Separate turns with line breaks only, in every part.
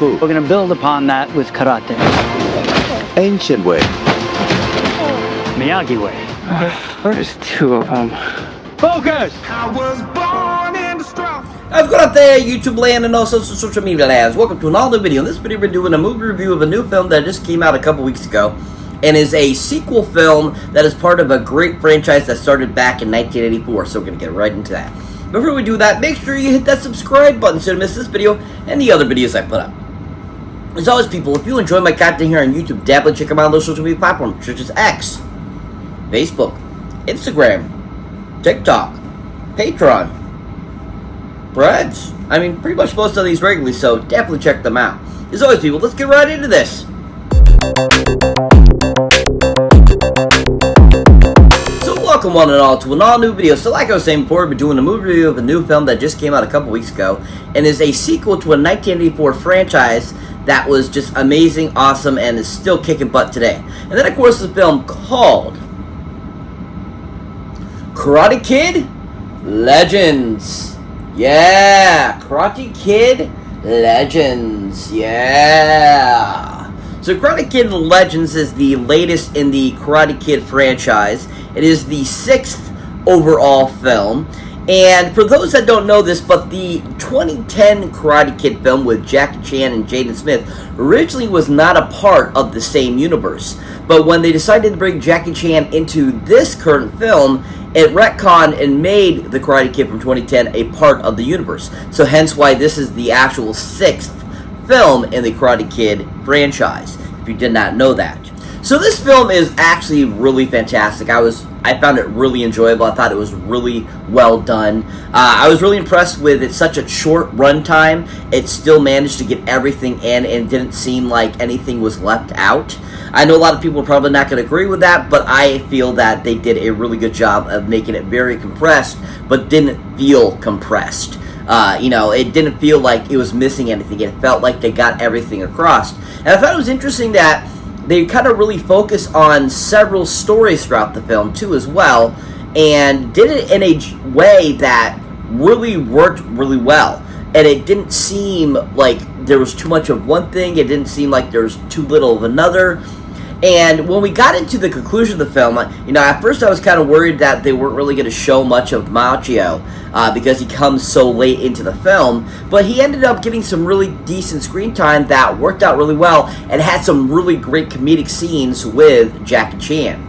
fu.
We're going to build upon that with karate.
Ancient way.
Miyagi way.
There's two of them.
Focus!
I was born in the straw.
What's going on there, YouTube land and also social media lands? Welcome to an all-new video. In this video, we're doing a movie review of a new film that just came out a couple weeks ago, and is a sequel film that is part of a great franchise that started back in 1984. So we're going to get right into that. Before we do that, make sure you hit that subscribe button so you don't miss this video and the other videos I put up. As always, people, if you enjoy my content here on YouTube, definitely check them out on those social media platforms such as X, Facebook, Instagram, TikTok, Patreon, Threads. I mean, pretty much most of these regularly, so definitely check them out. As always, people, let's get right into this. So welcome one and all to an all-new video. So like I was saying before, we're doing a movie review of a new film that just came out a couple weeks ago, and is a sequel to a 1984 franchise that was just amazing, awesome, and is still kicking butt today. And then, of course, the film called Karate Kid Legends. Yeah, Karate Kid Legends. Yeah. So Karate Kid Legends is the latest in the Karate Kid franchise. It is the 6th overall film. And for those that don't know this, but the 2010 Karate Kid film with Jackie Chan and Jaden Smith originally was not a part of the same universe. But when they decided to bring Jackie Chan into this current film, it retconned and made the Karate Kid from 2010 a part of the universe. So hence why this is the actual 6th film in the Karate Kid franchise, if you did not know that. So this film is actually really fantastic. I found it really enjoyable. I thought it was really well done. I was really impressed with it. Such a short runtime. It still managed to get everything in and didn't seem like anything was left out. I know a lot of people are probably not going to agree with that, but I feel that they did a really good job of making it very compressed, but didn't feel compressed. It didn't feel like it was missing anything. It felt like they got everything across. And I thought it was interesting that they kind of really focus on several stories throughout the film, too, as well, and did it in a way that really worked really well. And it didn't seem like there was too much of one thing. It didn't seem like there was too little of another. And when we got into the conclusion of the film, at first I was kind of worried that they weren't really going to show much of Machio because he comes so late into the film. But he ended up getting some really decent screen time that worked out really well and had some really great comedic scenes with Jackie Chan.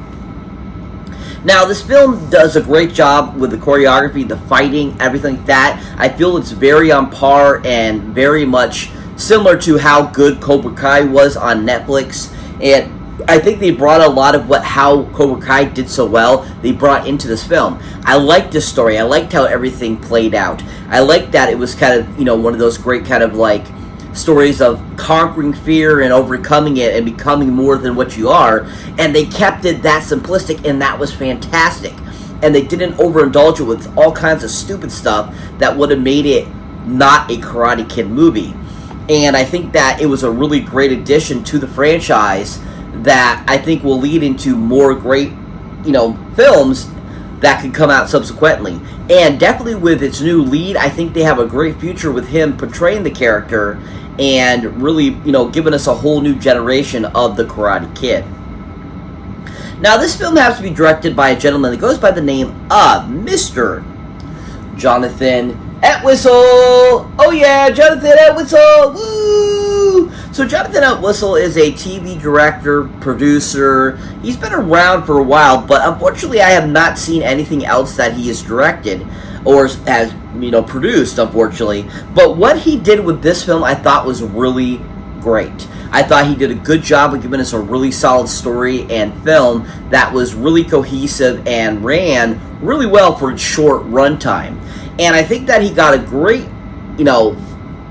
Now, this film does a great job with the choreography, the fighting, everything like that. I feel it's very on par and very much similar to how good Cobra Kai was on Netflix. And I think they brought a lot of how Cobra Kai did so well, they brought into this film. I liked this story. I liked how everything played out. I liked that it was kind of, one of those great kind of like stories of conquering fear and overcoming it and becoming more than what you are. And they kept it that simplistic, and that was fantastic. And they didn't overindulge it with all kinds of stupid stuff that would have made it not a Karate Kid movie. And I think that it was a really great addition to the franchise that I think will lead into more great, films that could come out subsequently. And definitely with its new lead, I think they have a great future with him portraying the character and really, giving us a whole new generation of the Karate Kid. Now, this film has to be directed by a gentleman that goes by the name of Mr. Jonathan Entwistle. Oh yeah, Jonathan Entwistle. Woo! So Jonathan Entwistle is a TV director, producer. He's been around for a while, but unfortunately I have not seen anything else that he has directed or has, produced, unfortunately. But what he did with this film I thought was really great. I thought he did a good job of giving us a really solid story and film that was really cohesive and ran really well for its short runtime. And I think that he got a great,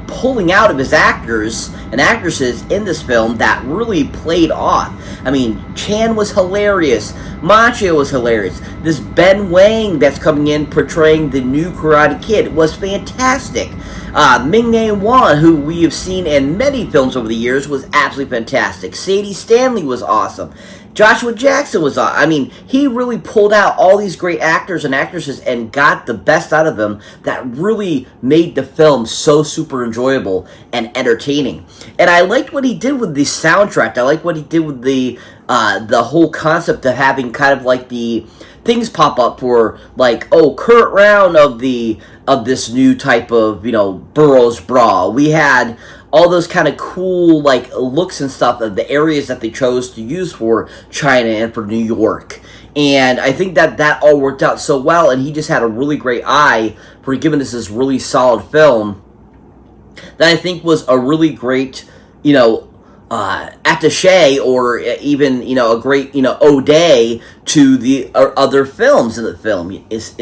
pulling out of his actors and actresses in this film that really played off. I mean, Chan was hilarious. Machio was hilarious. This Ben Wang that's coming in portraying the new Karate Kid was fantastic. Ming-Na Wan, who we have seen in many films over the years, was absolutely fantastic. Sadie Stanley was awesome. Joshua Jackson was awesome. I mean, he really pulled out all these great actors and actresses and got the best out of them that really made the film so super enjoyable and entertaining. And I liked what he did with the soundtrack. I liked what he did with the whole concept of having kind of like the things pop up for like, oh, current round of this new type of, Burroughs Brawl. We had all those kind of cool like looks and stuff of the areas that they chose to use for China and for New York. And I think that all worked out so well, and he just had a really great eye for giving us this really solid film that I think was a really great, attaché, or even, a great, ode to the other films in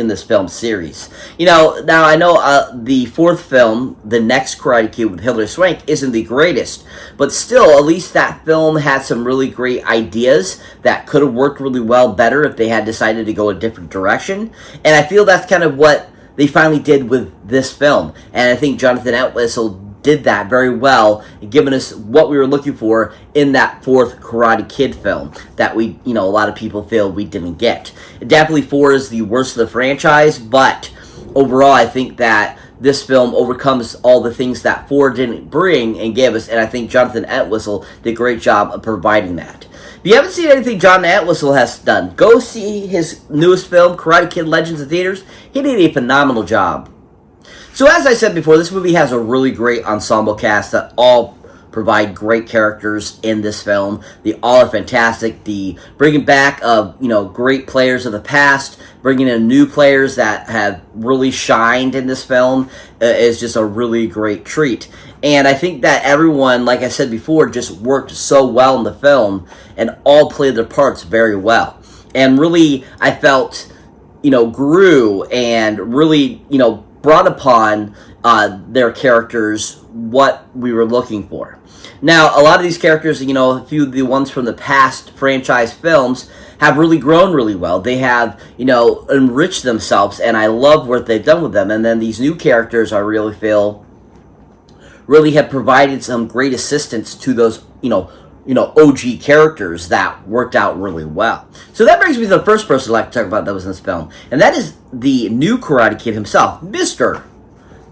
this film series. Now I know the fourth film, the next Karate Kid with Hilary Swank, isn't the greatest, but still, at least that film had some really great ideas that could have worked really well better if they had decided to go a different direction. And I feel that's kind of what they finally did with this film, and I think Jonathan Entwistle did that very well, giving us what we were looking for in that fourth Karate Kid film that we, a lot of people feel we didn't get. Definitely 4 is the worst of the franchise, but overall I think that this film overcomes all the things that 4 didn't bring and give us, and I think Jonathan Entwistle did a great job of providing that. If you haven't seen anything Jonathan Entwistle has done, go see his newest film, Karate Kid Legends, in theaters. He did a phenomenal job. So as I said before, this movie has a really great ensemble cast that all provide great characters in this film. They all are fantastic. The bringing back of, great players of the past, bringing in new players that have really shined in this film is just a really great treat. And I think that everyone, like I said before, just worked so well in the film and all played their parts very well. And really, I felt, grew and really, brought upon their characters what we were looking for. Now, a lot of these characters, a few of the ones from the past franchise films have really grown really well. They have, enriched themselves, and I love what they've done with them. And then these new characters, I really feel, really have provided some great assistance to those, OG characters that worked out really well. So that brings me to the first person I'd like to talk about that was in this film, and that is the new Karate Kid himself, Mr.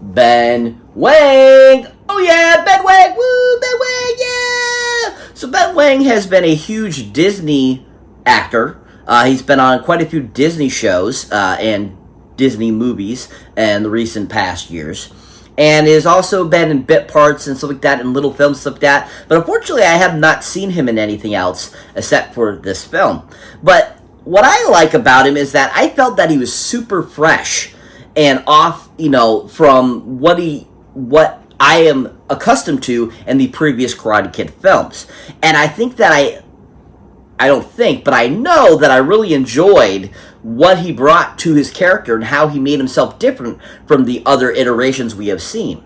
Ben Wang. Oh yeah, Ben Wang, woo, Ben Wang, yeah! So Ben Wang has been a huge Disney actor. He's been on quite a few Disney shows and Disney movies in the recent past years. And has also been in bit parts and stuff like that, in little films, stuff like that. But unfortunately, I have not seen him in anything else except for this film. But what I like about him is that I felt that he was super fresh and off, from what I am accustomed to in the previous Karate Kid films. And I think that I know that I really enjoyed what he brought to his character and how he made himself different from the other iterations we have seen.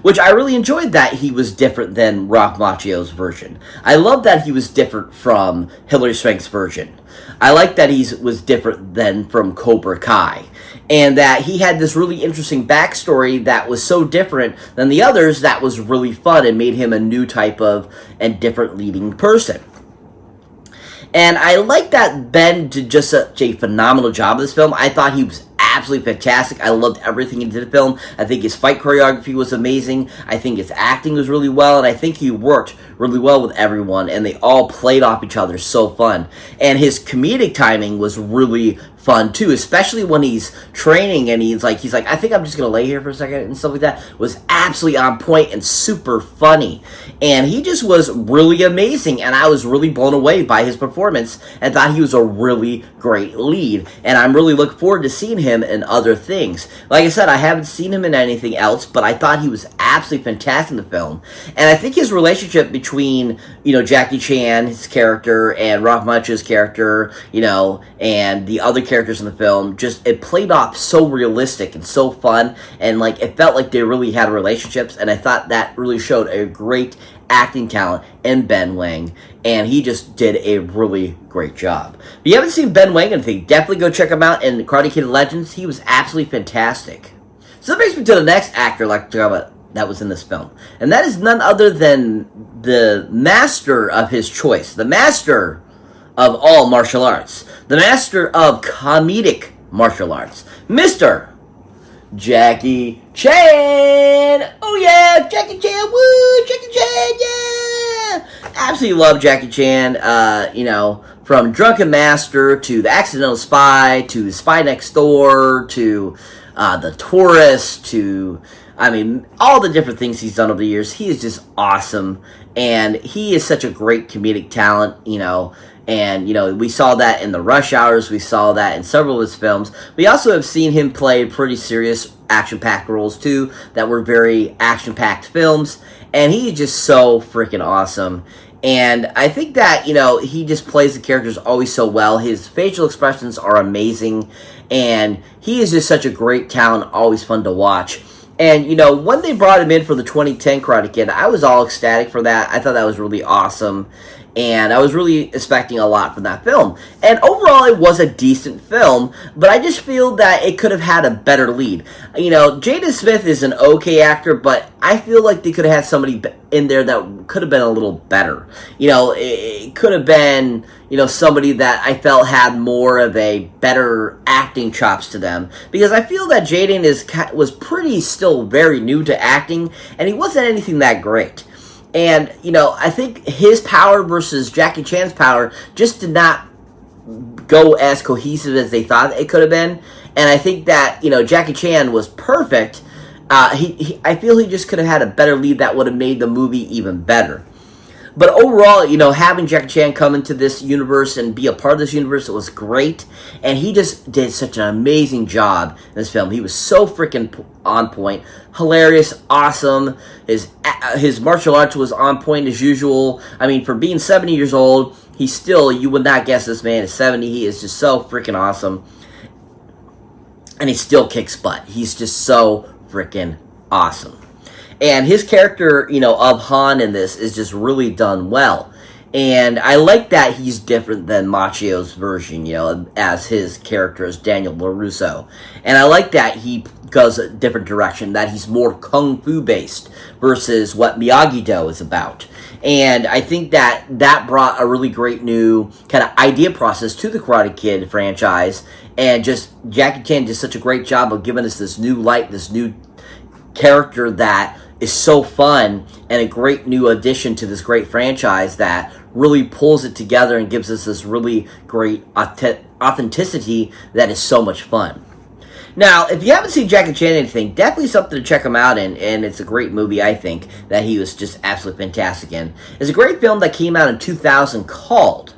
Which I really enjoyed that he was different than Ralph Macchio's version. I love that he was different from Hilary Swank's version. I like that he was different than from Cobra Kai. And that he had this really interesting backstory that was so different than the others that was really fun and made him a new type of and different leading person. And I like that Ben did just such a phenomenal job of this film. I thought he was absolutely fantastic. I loved everything he did in the film. I think his fight choreography was amazing. I think his acting was really well. And I think he worked really well with everyone. And they all played off each other so fun. And his comedic timing was really fun too, especially when he's training and he's like, I think I'm just gonna lay here for a second and stuff like that, was absolutely on point and super funny. And he just was really amazing, and I was really blown away by his performance and thought he was a really great lead. And I'm really looking forward to seeing him in other things. Like I said, I haven't seen him in anything else, but I thought he was absolutely fantastic in the film. And I think his relationship between, Jackie Chan, his character, and Ralph Macchio's character, and the other characters in the film, it played off so realistic and so fun, and it felt like they really had relationships, and I thought that really showed a great acting talent in Ben Wang, and he just did a really great job. If you haven't seen Ben Wang in anything, definitely go check him out in Karate Kid Legends. He was absolutely fantastic. So So that brings me to the next actor I'd like to talk about that was in this film. And that is none other than the master of his choice. The master of all martial arts. The master of comedic martial arts. Mr. Jackie Chan! Oh yeah, Jackie Chan, woo! Jackie Chan, yeah! Absolutely love Jackie Chan, you know, from Drunken Master to The Accidental Spy to The Spy Next Door to The Tourist to, I mean, all the different things he's done over the years. He is just awesome, and he is such a great comedic talent, you know. And, you know, we saw that in the Rush Hours. We saw that in several of his films. We also have seen him play pretty serious action-packed roles, too, that were very action-packed films. And he's just so freaking awesome. And I think that, you know, he just plays the characters always so well. His facial expressions are amazing. And he is just such a great talent, always fun to watch. And, you know, when they brought him in for the 2010 Karate Kid, I was all ecstatic for that. I thought that was really awesome. And I was really expecting a lot from that film. And overall, it was a decent film, but I just feel that it could have had a better lead. You know, Jaden Smith is an okay actor, but I feel like they could have had somebody in there that could have been a little better. You know, it could have been, you know, somebody that I felt had more of a better acting chops to them. Because I feel that Jaden was pretty still very new to acting, and he wasn't anything that great. And, you know, I think his power versus Jackie Chan's power just did not go as cohesive as they thought it could have been. And I think that, you know, Jackie Chan was perfect. I feel he just could have had a better lead that would have made the movie even better. But overall, you know, having Jackie Chan come into this universe and be a part of this universe, it was great. And he just did such an amazing job in this film. He was so freaking on point. Hilarious, awesome. His martial arts was on point as usual. I mean, for being 70 years old, he's still, you would not guess this man is 70. He is just so freaking awesome. And he still kicks butt. He's just so freaking awesome. And his character, you know, of Han in this is just really done well. And I like that he's different than Machio's version, you know, as his character is Daniel LaRusso. And I like that he goes a different direction, that he's more kung fu based versus what Miyagi-Do is about. And I think that that brought a really great new kind of idea process to the Karate Kid franchise. And just Jackie Chan did such a great job of giving us this new light, this new character that is so fun and a great new addition to this great franchise that really pulls it together and gives us this really great authenticity that is so much fun. Now, if you haven't seen Jackie Chan anything, definitely something to check him out in, and it's a great movie, I think, that he was just absolutely fantastic in. It's a great film that came out in 2000 called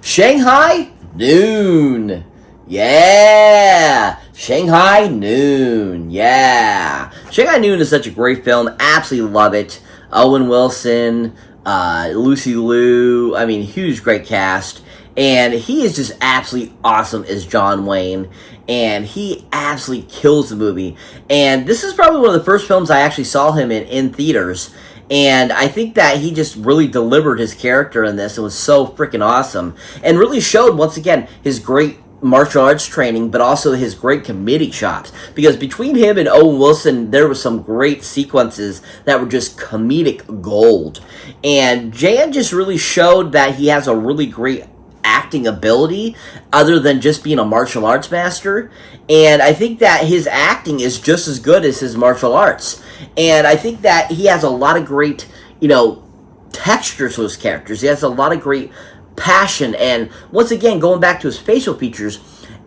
Shanghai Noon. Yeah! Shanghai Noon. Yeah! Shanghai Noon is such a great film. Absolutely love it. Owen Wilson, Lucy Liu. I mean, huge, great cast. And he is just absolutely awesome as John Wayne. And he absolutely kills the movie. And this is probably one of the first films I actually saw him in theaters. And I think that he just really delivered his character in this. It was so freaking awesome. And really showed, once again, his great martial arts training, but also his great comedic chops. Because between him and Owen Wilson, there were some great sequences that were just comedic gold. And Jan just really showed that he has a really great acting ability other than just being a martial arts master. And I think that his acting is just as good as his martial arts. And I think that he has a lot of great, you know, texture to his characters. He has a lot of great passion, and once again, going back to his facial features,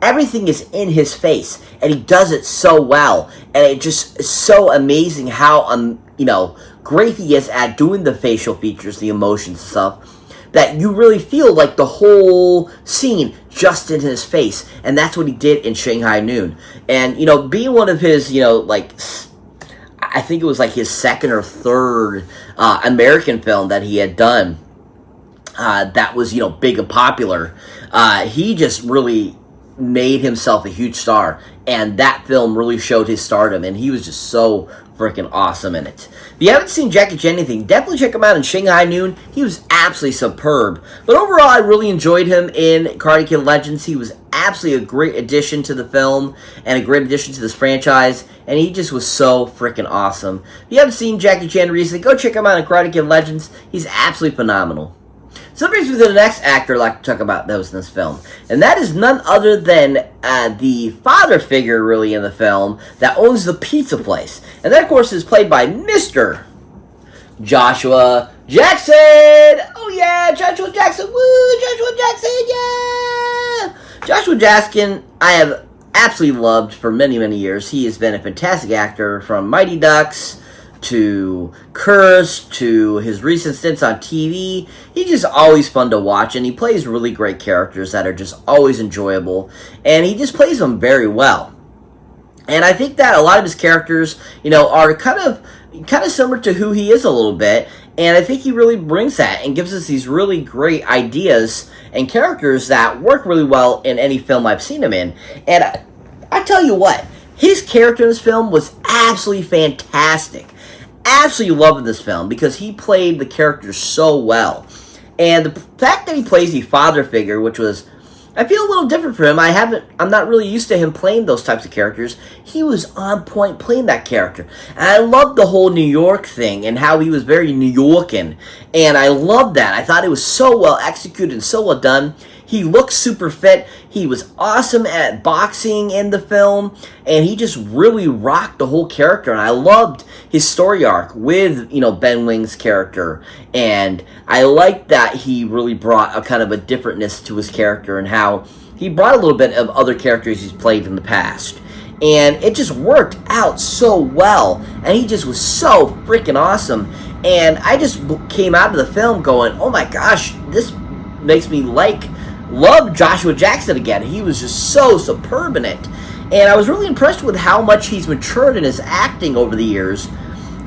everything is in his face, and he does it so well, and it just is so amazing how, you know, great he is at doing the facial features, the emotions and stuff, that you really feel like the whole scene just in his face, and that's what he did in Shanghai Noon. And, you know, being one of his, you know, like, I think it was like his second or third American film that he had done, that was, you know, big and popular. He just really made himself a huge star, and that film really showed his stardom, and he was just so freaking awesome in it. If you haven't seen Jackie Chan anything, definitely check him out in Shanghai Noon. He was absolutely superb. But overall, I really enjoyed him in Karate Kid Legends. He was absolutely absolutely a great addition to the film and a great addition to this franchise, and he just was so freaking awesome. If you haven't seen Jackie Chan recently, go check him out in Karate Kid Legends. He's absolutely phenomenal. So that brings me to the next actor I'd like to talk about that was in this film. And that is none other than the father figure, really, in the film that owns the pizza place. And that, of course, is played by Mr. Joshua Jackson! Oh, yeah! Joshua Jackson! Woo! Joshua Jackson! Yeah! Joshua Jackson, I have absolutely loved for many, many years. He has been a fantastic actor from Mighty Ducks to Curse, to his recent stints on TV. He's just always fun to watch, and he plays really great characters that are just always enjoyable, and he just plays them very well. And I think that a lot of his characters, are kind of similar to who he is a little bit, and I think he really brings that and gives us these really great ideas and characters that work really well in any film I've seen him in. And I tell you what, his character in this film was absolutely fantastic. Absolutely loving this film because he played the character so well. And the fact that he plays the father figure, which was, I feel a little different for him. I'm not really used to him playing those types of characters. He was on point playing that character. And I loved the whole New York thing and how he was very New Yorkan. And I loved that. I thought it was so well executed and so well done. He looked super fit. He was awesome at boxing in the film. And he just really rocked the whole character. And I loved his story arc with, Ben Wing's character. And I liked that he really brought a kind of a differentness to his character and how he brought a little bit of other characters he's played in the past. And it just worked out so well. And he just was so freaking awesome. And I just came out of the film going, oh my gosh, this makes me love Joshua Jackson again. He was just so superb in it. And I was really impressed with how much he's matured in his acting over the years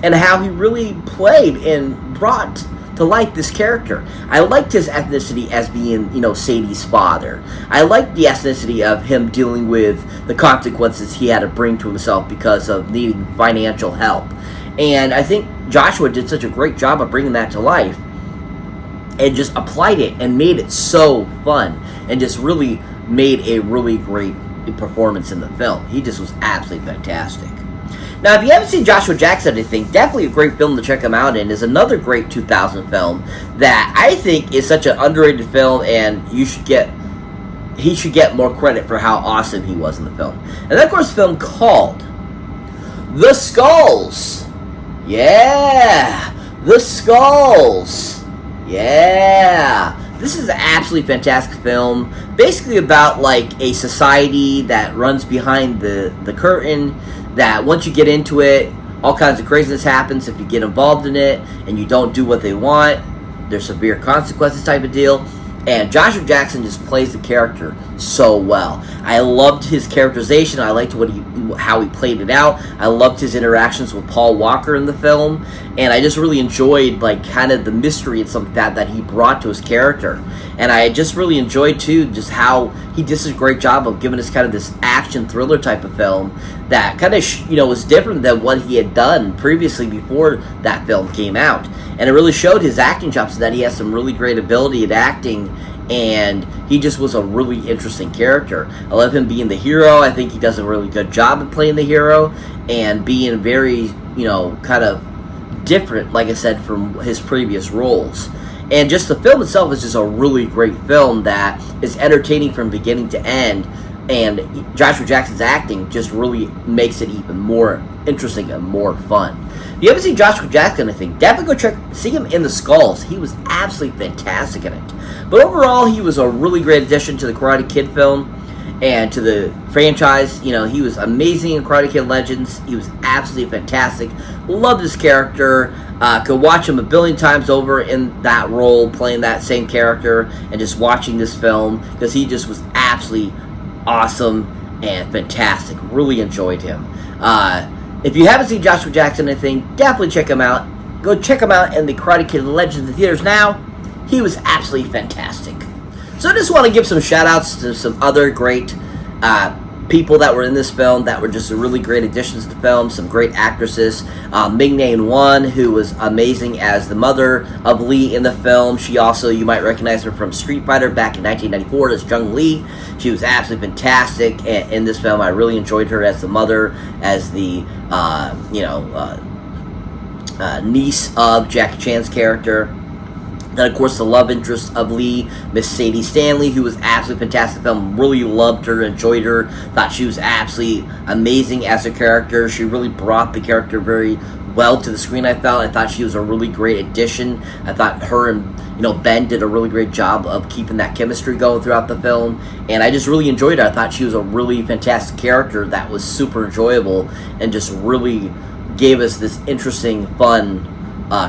and how he really played and brought to life this character. I liked his ethnicity as being, Sadie's father. I liked the ethnicity of him dealing with the consequences he had to bring to himself because of needing financial help. And I think Joshua did such a great job of bringing that to life and just applied it and made it so fun and just really made a really great performance in the film. He just was absolutely fantastic. Now, if you haven't seen Joshua Jackson, I think definitely a great film to check him out in is another great 2000 film that I think is such an underrated film, and he should get more credit for how awesome he was in the film. And then, of course, a film called The Skulls. Yeah, The Skulls. Yeah. This is an absolutely fantastic film. Basically about like a society that runs behind the curtain, that once you get into it, all kinds of craziness happens if you get involved in it and you don't do what they want. There's severe consequences type of deal. And Joshua Jackson just plays the character so well. I loved his characterization. I liked how he played it out. I loved his interactions with Paul Walker in the film. And I just really enjoyed like kind of the mystery and something that he brought to his character. And I just really enjoyed too just how he did such a great job of giving us kind of this action thriller type of film that kind of was different than what he had done previously before that film came out. And it really showed his acting chops, that he has some really great ability at acting, and he just was a really interesting character. I love him being the hero. I think he does a really good job at playing the hero and being very, kind of different, like I said, from his previous roles. And just the film itself is just a really great film that is entertaining from beginning to end, and Joshua Jackson's acting just really makes it even more interesting and more fun. If you haven't seen Joshua Jackson, I think definitely go see him in The Skulls. He was absolutely fantastic in it. But overall, he was a really great addition to the Karate Kid film and to the franchise. He was amazing in Karate Kid Legends. He was absolutely fantastic. Loved his character. Could watch him a billion times over in that role, playing that same character, and just watching this film because he just was absolutely awesome and fantastic. Really enjoyed him. If you haven't seen Joshua Jackson, I think definitely check him out. Go check him out in the Karate Kid Legends in theaters now. He was absolutely fantastic. So I just want to give some shout outs to some other great people that were in this film that were just really great additions to the film, some great actresses. Ming-Na Wan, who was amazing as the mother of Lee in the film. She also, you might recognize her from Street Fighter back in 1994 as Jung Lee. She was absolutely fantastic in this film. I really enjoyed her as the mother, as the, niece of Jackie Chan's character. And of course, the love interest of Lee, Miss Sadie Stanley, who was absolutely fantastic in the film. Really loved her, enjoyed her, thought she was absolutely amazing as a character. She really brought the character very well to the screen, I felt. I thought she was a really great addition. I thought her and Ben did a really great job of keeping that chemistry going throughout the film. And I just really enjoyed her. I thought she was a really fantastic character that was super enjoyable and just really gave us this interesting, fun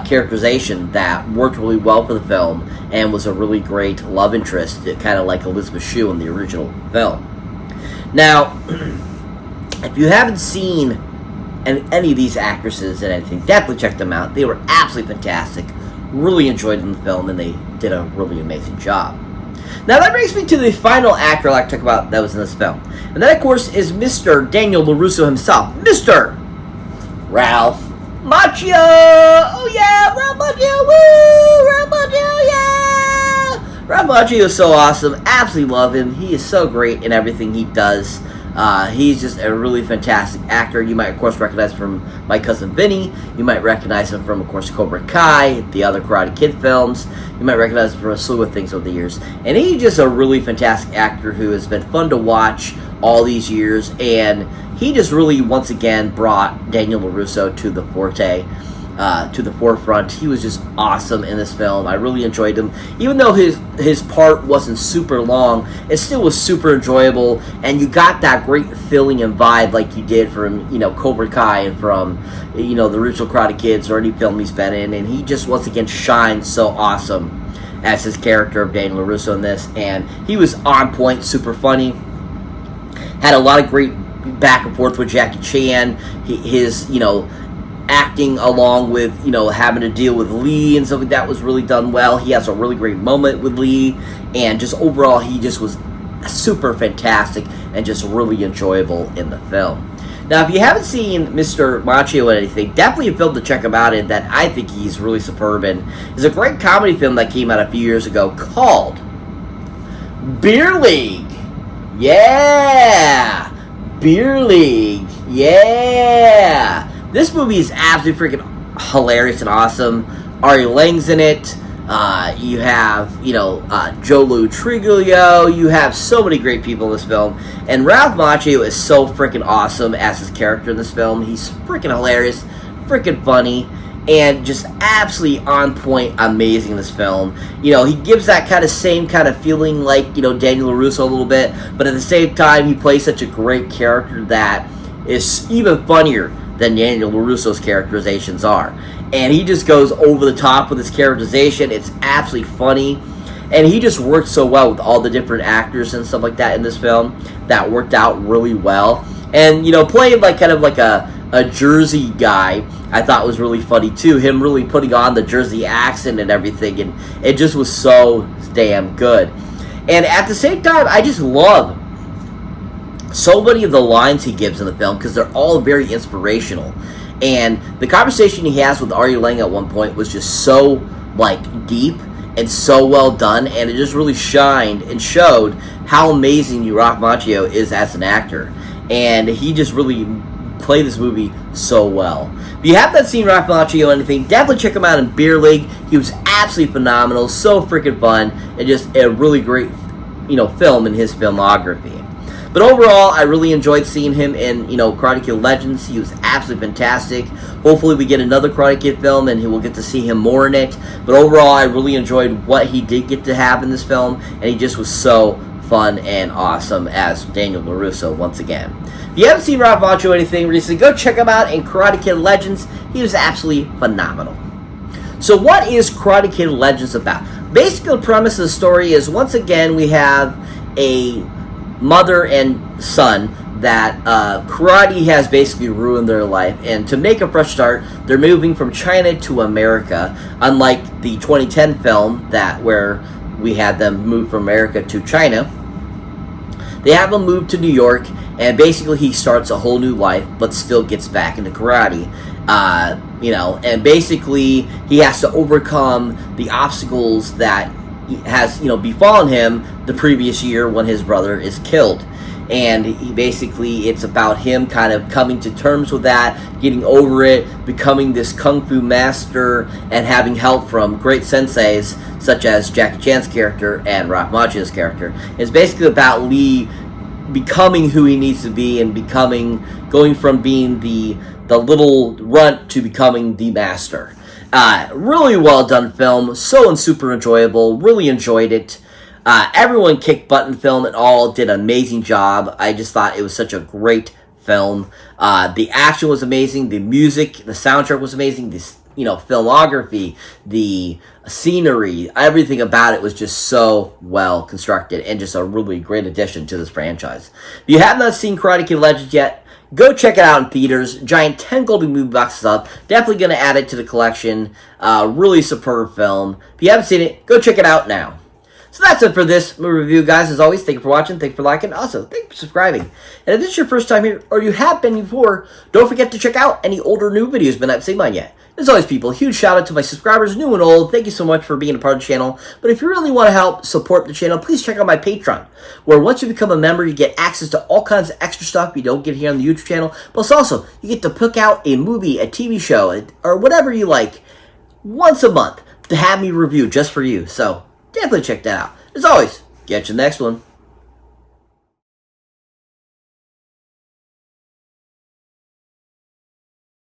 characterization that worked really well for the film and was a really great love interest, kind of like Elizabeth Shue in the original film. Now, if you haven't seen any of these actresses and anything, definitely check them out. They were absolutely fantastic. Really enjoyed them in the film, and they did a really amazing job. Now that brings me to the final actor I'd like to talk about that was in this film. And that, of course, is Mr. Daniel LaRusso himself. Mr. Ralph Macchio! Oh yeah, Ralph Macchio! Woo! Ralph Macchio, yeah! Ralph Macchio is so awesome. Absolutely love him. He is so great in everything he does. He's just a really fantastic actor. You might, of course, recognize him from My Cousin Vinny. You might recognize him from, of course, Cobra Kai, the other Karate Kid films. You might recognize him from a slew of things over the years. And he's just a really fantastic actor who has been fun to watch all these years. And he just really, once again, brought Daniel LaRusso to the forefront. He was just awesome in this film. I really enjoyed him. Even though his part wasn't super long, it still was super enjoyable, and you got that great feeling and vibe like you did from, Cobra Kai and from, the original Karate Kids or any film he's been in, and he just, once again, shined so awesome as his character of Daniel LaRusso in this, and he was on point, super funny, had a lot of great back and forth with Jackie Chan, his acting along with, having to deal with Lee and stuff like that was really done well. He has a really great moment with Lee, and just overall, he just was super fantastic and just really enjoyable in the film. Now, if you haven't seen Mr. Macchio or anything, definitely a film to check him out in that I think he's really superb in. It's a great comedy film that came out a few years ago called Beer League. Yeah! Beer League. Yeah! This movie is absolutely freaking hilarious and awesome. Ari Lang's in it. You have, Joe Lou Triglio. You have so many great people in this film. And Ralph Macchio is so freaking awesome as his character in this film. He's freaking hilarious, freaking funny, and just absolutely on point, amazing in this film. He gives that same kind of feeling like, Daniel LaRusso a little bit, but at the same time, he plays such a great character that is even funnier than Daniel LaRusso's characterizations are. And he just goes over the top with his characterization. It's absolutely funny. And he just worked so well with all the different actors and stuff like that in this film. That worked out really well. And, playing kind of like a Jersey guy, I thought was really funny too. Him really putting on the Jersey accent and everything. And it just was so damn good. And at the same time, I just love so many of the lines he gives in the film because they're all very inspirational. And the conversation he has with Ari Lang at one point was just so deep and so well done, and it just really shined and showed how amazing Ralph Macchio is as an actor. And he just really played this movie so well. If you have not seen Ralph Macchio or anything, definitely check him out in Beer League. He was absolutely phenomenal, so freaking fun, and just a really great film in his filmography. But overall, I really enjoyed seeing him in, Karate Kid Legends. He was absolutely fantastic. Hopefully we get another Karate Kid film and we'll get to see him more in it. But overall, I really enjoyed what he did get to have in this film. And he just was so fun and awesome as Daniel LaRusso once again. If you haven't seen Ralph Macchio or anything recently, go check him out in Karate Kid Legends. He was absolutely phenomenal. So what is Karate Kid Legends about? Basically, the premise of the story is, once again, we have a mother and son that karate has basically ruined their life, and to make a fresh start, they're moving from China to America. Unlike the 2010 film where we had them move from America to China, They have him move to New York, and basically he starts a whole new life, but still gets back into karate. And basically he has to overcome the obstacles that has, befallen him the previous year when his brother is killed. And it's about him kind of coming to terms with that, getting over it, becoming this kung fu master, and having help from great senseis such as Jackie Chan's character and Ralph Macchio's character. It's basically about Lee becoming who he needs to be and going from being the little runt to becoming the master. Really well done film, so super enjoyable, really enjoyed it. Everyone kicked butt in film and all did an amazing job. I just thought it was such a great film. The action was amazing, the music, the soundtrack was amazing, the filmography, the scenery, everything about it was just so well constructed and just a really great addition to this franchise. If you have not seen Karate Kid Legends yet, go check it out in theaters. Giant 10 golden movie boxes up. Definitely going to add it to the collection. Really superb film. If you haven't seen it, go check it out now. So that's it for this movie review, guys. As always, thank you for watching, thank you for liking, also thank you for subscribing. And if this is your first time here, or you have been before, don't forget to check out any older new videos but not seen mine yet. As always, people, a huge shout out to my subscribers, new and old. Thank you so much for being a part of the channel. But if you really want to help support the channel, please check out my Patreon, where once you become a member, you get access to all kinds of extra stuff you don't get here on the YouTube channel. Plus, also, you get to pick out a movie, a TV show, or whatever you like once a month to have me review just for you. So definitely check that out. As always, catch you in the next one.